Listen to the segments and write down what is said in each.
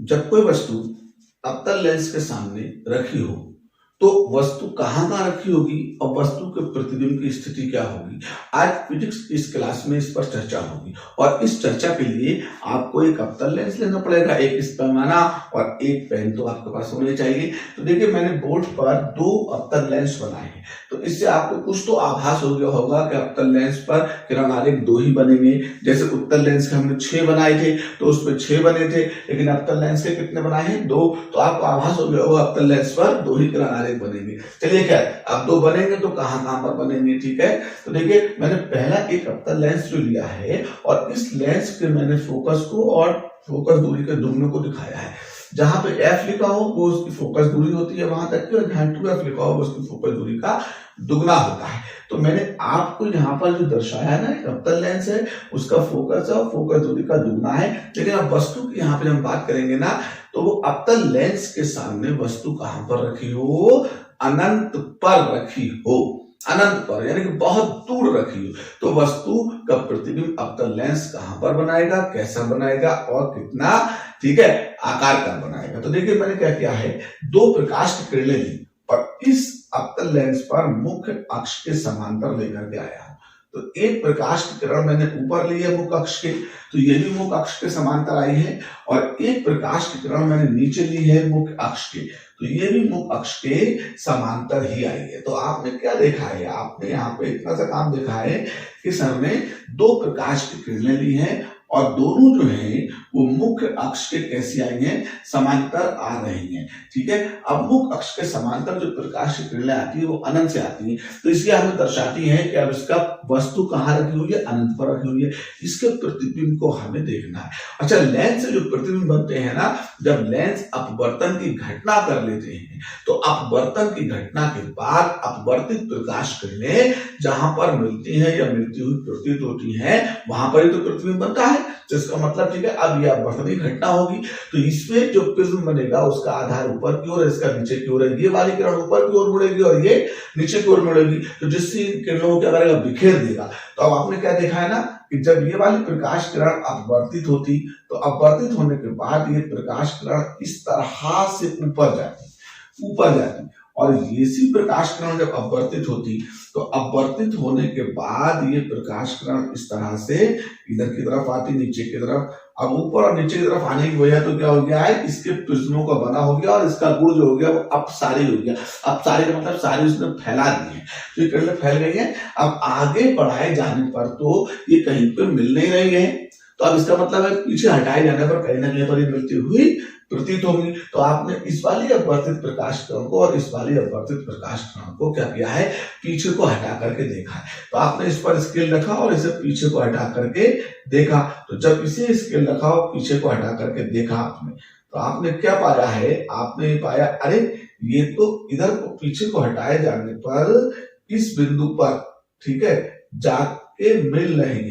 जब कोई वस्तु अवतल लेंस के सामने रखी हो तो वस्तु कहाँ रखी होगी और वस्तु के प्रतिबिंब की स्थिति क्या होगी। आज फिजिक्स की इस क्लास में इस पर चर्चा होगी और इस चर्चा के लिए आपको एक अवतल लेंस लेना पड़ेगा, एक इस पैमाना और एक पेन तो आपके पास होने चाहिए। तो देखिए मैंने बोर्ड पर दो अवतल लेंस बनाए हैं, तो इससे आपको कुछ तो आभास हो गया होगा कि अवतल लेंस पर किरण आरेख दो ही बनेंगे। जैसे उत्तल लेंस के हमने 6 बनाए थे तो उसमें 6 बने थे, लेकिन अवतल लेंस के कितने बनाए हैं? 2। तो आपको आभास हो गया होगा अवतल लेंस पर 2 ही किरण आरेख बनेंगे। चलिए क्या अब 2 बनेंगे तो कहां पर बनेंगे, ठीक है। तो देखिए मैंने पहला एक अवतल लेंस जो लिया है और इस लेंस के मैंने फोकस को और फोकस दूरी के दुगने को दिखाया है। जहां पे f लिखा हो वो उसकी फोकस दूरी होती है वहां तक की, और जहां 2f लिखा हो वो उसकी फोकस दूरी का दुगना होता है। तो मैंने आपको यहाँ पर जो दर्शाया है ना, एक अवतल लेंस है, उसका फोकस और फोकस दूरी का दुगना है। लेकिन अब वस्तु की यहाँ पे हम बात करेंगे ना, तो वो अवतल लेंस के सामने वस्तु कहां पर रखी हो? अनंत पर रखी हो, अनंत पर यानी कि बहुत दूर रखी हो। तो वस्तु का प्रतिबिंब अवतल लेंस कहां पर बनाएगा, कैसा बनाएगा और कितना, ठीक है, आकार का बनाएगा। तो देखिए मैंने क्या किया है, 2 प्रकाश की किरणें ली और इस अवतल लेंस पर मुख्य अक्ष के समांतर लेकर के आया हूं। तो एक प्रकाश की किरण मैंने ऊपर ली है मुख्य अक्ष के, तो ये भी मुख्य अक्ष के समांतर आई है, और एक प्रकाश की किरण मैंने नीचे ली है मुख्य अक्ष के, तो ये भी मुख्य अक्ष के समांतर ही आई है। तो आपने क्या देखा है, आपने यहाँ पे इतना सा काम देखा है कि सर ने 2 प्रकाश की किरणें ली हैं और दोनों जो है वो मुख्य अक्ष के कैसी आई हैं? समांतर आ रही हैं, ठीक है। अब मुख्य अक्ष के समांतर जो प्रकाश की किरणें आती है वो अनंत से आती है, तो इसलिए हमें दर्शाती है कि अब इसका वस्तु कहाँ रखी हुई है? अनंत पर रखी हुई है। इसके प्रतिबिंब को हमें देखना है। अच्छा, लेंस से जो प्रतिबिंब बनते हैं ना, जब लेंस अपवर्तन की घटना कर लेते हैं तो अपवर्तन की घटना के बाद अपवर्तित प्रकाश किरणें जहां पर मिलती हैं या मिलती हुई प्रतीत होती हैं वहां पर ही तो प्रतिबिंब बनता है। जिसका मतलब, ठीक है, अब यह अपवर्तन की घटना होगी तो इसमें जो प्रिज्म बनेगा उसका आधार ऊपर की ओर, इसका नीचे की ओर है। ये वाली किरण ऊपर की ओर मुड़ेगी और ये नीचे की ओर मुड़ेगी, तो जिससे किरणों को क्या करेगा? बिखेर देगा। तो अब आपने क्या देखा है ना कि जब ये वाली प्रकाश किरण अपवर्तित होती तो अपवर्तित होने के बाद ये प्रकाश किरण इस तरह से ऊपर जाती और ये सी प्रकाश किरण जब अपवर्तित होती तो अपवर्तित होने के बाद ये प्रकाश किरण इस तरह से इधर की तरफ आती, नीचे की तरफ। अब ऊपर और नीचे की तरफ आने की वजह तो क्या हो गया है, इसके प्रिज्मों का बना हो गया और इसका गुण जो हो गया वो अपसारी हो गया। अपसारी का मतलब सारी उसने फैला दी है, तो ये किरणें फैल गई है। अब आगे बढ़ाए जाने पर तो ये कहीं पे मिल नहीं रही है, तो अब इसका मतलब है पीछे हटाए जाने पर कहीं ना कहीं पर ये मिलती हुई प्रतीत होंगी। तो आपने इस वाली अपवर्तित प्रकाश किरण को और इस वाली अपवर्तित प्रकाश किरण को क्या किया है? पीछे को हटा करके देखा है। तो आपने इस पर स्केल रखा और इसे पीछे को हटा करके देखा। तो जब इसे स्केल रखा और पीछे को हटा करके देखा आपने, तो आपने क्या पाया है? आपने पाया, अरे ये तो इधर को पीछे को हटाए जाने पर इस बिंदु पर, ठीक है, जाके मिल रही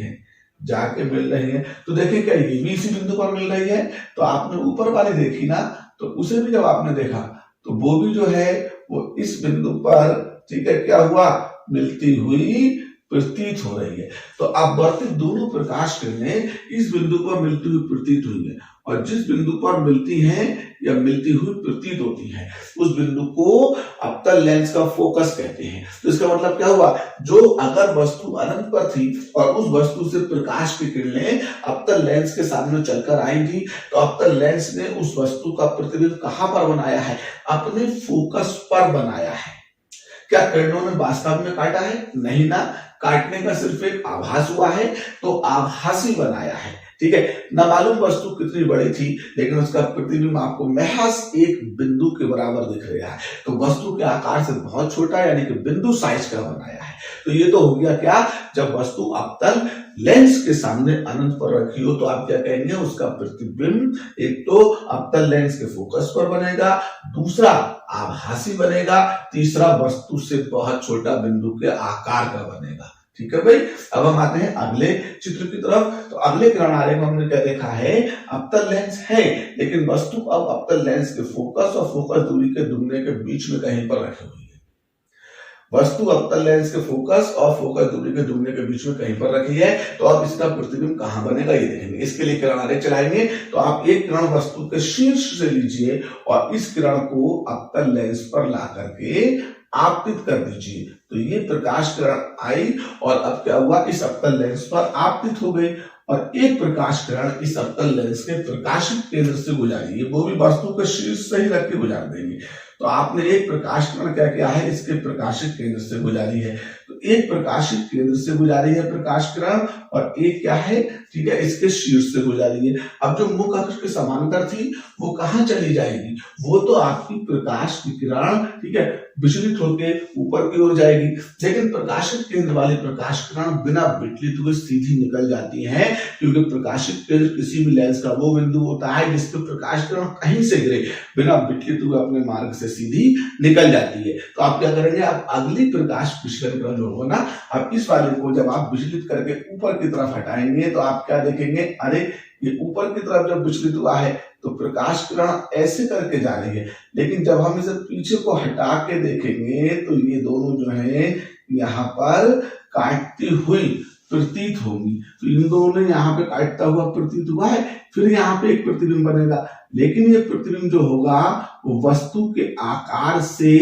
है। तो देखिए क्या ये भी इसी बिंदु पर मिल रही है? तो आपने ऊपर वाली देखी ना, तो उसे भी जब आपने देखा तो वो भी जो है वो इस बिंदु पर, ठीक है, क्या हुआ? मिलती हुई प्रतीत हो रही है। तो अपवर्तित दोनों प्रकाश किरणें इस बिंदु पर मिलती हुई प्रतीत हुई है, और जिस बिंदु पर मिलती हैं या मिलती हुई प्रतीत होती है उस बिंदु को अवतल लेंस का फोकस कहते हैं। तो इसका मतलब क्या हुआ? जो अगर वस्तु अनंत पर थी और उस वस्तु से प्रकाश की किरणें अवतल लेंस के सामने चलकर आई थी, तो अवतल लेंस ने उस वस्तु का प्रतिबिंब कहां पर बनाया है? अपने फोकस पर बनाया है। क्या किरणों ने वास्तव में काटा है? नहीं ना, काटने का सिर्फ एक आभास हुआ है, तो आभासी बनाया है, ठीक है। न मालूम वस्तु कितनी बड़ी थी लेकिन उसका प्रतिबिंब आपको महज एक बिंदु के बराबर दिख रहा है, तो वस्तु के आकार से बहुत छोटा यानी कि बिंदु साइज का बनाया है। तो ये तो हो गया क्या? जब वस्तु अवतल लेंस के सामने अनंत पर रखी हो तो आप क्या कहेंगे? उसका प्रतिबिंब एक तो अवतल लेंस के फोकस पर बनेगा, दूसरा आभासी बनेगा, तीसरा वस्तु से बहुत छोटा बिंदु के आकार का बनेगा, ठीक है भाई। अब हम आते हैं अगले चित्र की तरफ। तो अगले किरण आरेख में हमने क्या देखा है? अवतल लेंस है, लेकिन वस्तु अब अवतल लेंस के फोकस और फोकस दूरी के दुगने के बीच में कहीं पर रखी हुई है। वस्तु अवतल लेंस के फोकस और फोकस दूरी के दुगने के बीच में कहीं पर रखी है, तो अब इसका प्रतिबिंब कहां बनेगा ये देखेंगे। इसके लिए किरण आरेख चलाएंगे, तो आप एक किरण वस्तु के शीर्ष से लीजिए और इस किरण को अवतल लेंस पर ला करके आपतित कर दीजिए। तो ये प्रकाश किरण आई और अब क्या हुआ, इस अवतल लेंस पर आपतित हो गई और एक प्रकाश किरण इस अवतल लेंस के प्रकाशित केंद्र से गुजारी है, वो भी वस्तु के शीर्ष से ही रख के गुजार देंगे। तो आपने एक प्रकाश किरण क्या किया है, इसके प्रकाशित केंद्र से गुजारी है। तो एक प्रकाशित केंद्र से गुजारी है प्रकाश किरण और एक क्या है, ठीक है, इसके शीर्ष से गुजारी है। अब जो मुख्य अक्ष के समांतर थी वो कहां चली जाएगी, वो तो आपकी प्रकाश की किरण, ठीक है, विचलित होकर ऊपर की ओर जाएगी, लेकिन प्रकाशित केंद्र वाली प्रकाश किरण बिना विचलित हुए सीधी निकल जाती है, क्योंकि प्रकाशित केंद्र किसी भी लेंस का वो बिंदु होता है जिस पर प्रकाश किरण कहीं से गिरे बिना विचलित हुए अपने मार्ग से सीधी निकल जाती है। तो आप क्या करेंगे, आप अगली प्रकाश विचलन किरण जो होगा ना, आप इस वाले को जब आप विचलित करके ऊपर की तरफ हटाएंगे तो आप क्या देखेंगे, अरे ये ऊपर की तरफ जब विचलित हुआ है तो प्रकाश किरण ऐसे करके जा रही है, लेकिन जब हम इसे पीछे को हटा के देखेंगे तो ये दोनों जो है यहाँ पर काटती हुई प्रतीत होगी। तो इन दोनों ने यहाँ पे काटता हुआ प्रतीत हुआ है, फिर यहाँ पे एक प्रतिबिंब बनेगा, लेकिन ये प्रतिबिंब जो होगा वो वस्तु के आकार से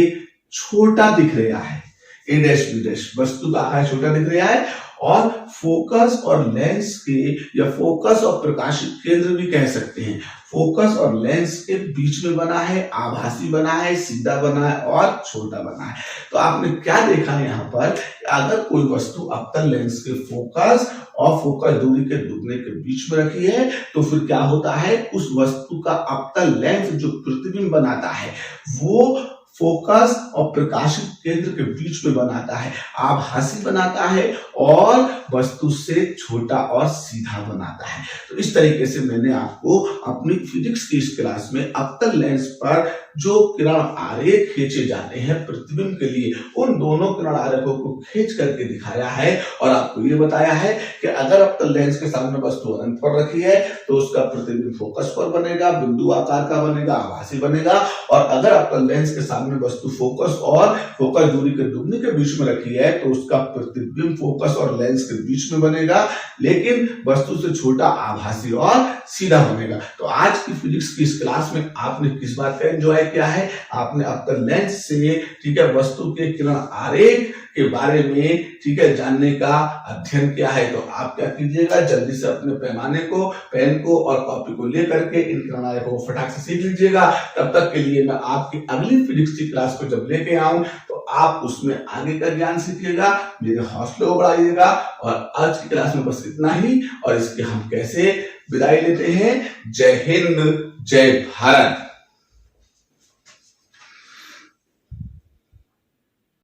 छोटा दिख रहा है। ए डैश बी डैश वस्तु का आकार छोटा दिख रहा है और फोकस और लेंस के, या फोकस और प्रकाशित केंद्र भी कह सकते हैं, फोकस और लेंस के बीच में बना है, आभासी बना है, सीधा बना है और छोटा बना है। तो आपने क्या देखा है यहाँ पर, अगर कोई वस्तु अवतल लेंस के फोकस और फोकस दूरी के दुगने के बीच में रखी है तो फिर क्या होता है, उस वस्तु का अवतल लेंस जो प्रतिबिंब बनाता है वो फोकस और प्रकाशित केंद्र के बीच में बनाता है, आभासी बनाता है और वस्तु से छोटा और सीधा बनाता है। तो इस तरीके से मैंने आपको अपनी फिजिक्स की इस क्लास में अवतल लेंस पर जो किरण आरेख खींचे जाते हैं प्रतिबिंब के लिए, उन दोनों किरण आरेखों को खींच करके दिखाया है और आपको ये बताया है कि अगर अवतल लेंस के सामने वस्तु अनंत पर रखी है तो उसका प्रतिबिंब फोकस पर बनेगा, बिंदु आकार का बनेगा, आभासी बनेगा, और अगर अवतल लेंस के सामने वस्तु फोकस और फोकस दूरी के दुगने के बीच में रखी है तो उसका प्रतिबिंब फोकस और लेंस के बीच में बनेगा, लेकिन वस्तु से छोटा, आभासी और सीधा बनेगा। तो आज की फिजिक्स की इस क्लास में आपने किस बात का एंजॉय क्या है, आपने अवतल लेंस से, ठीक है, वस्तु के किरण आरेख के बारे में, ठीक है, जानने का अध्ययन किया है। तो आप क्या कीजिएगा, जल्दी से अपने पैमाने को, पेन को और कॉपी को लेकर के इन किरण आरेखों को फटाक से सीख लीजिएगा। तब तक के लिए मैं आपकी अगली फिजिक्स की क्लास को जब लेके आऊं तो आप उसमें आगे का ज्ञान सीखिएगा, मेरे हौसले को बढ़ाइएगा। और आज की क्लास में बस इतना ही, और इसके हम कैसे विदाई लेते हैं। जय हिंद, जय भारत।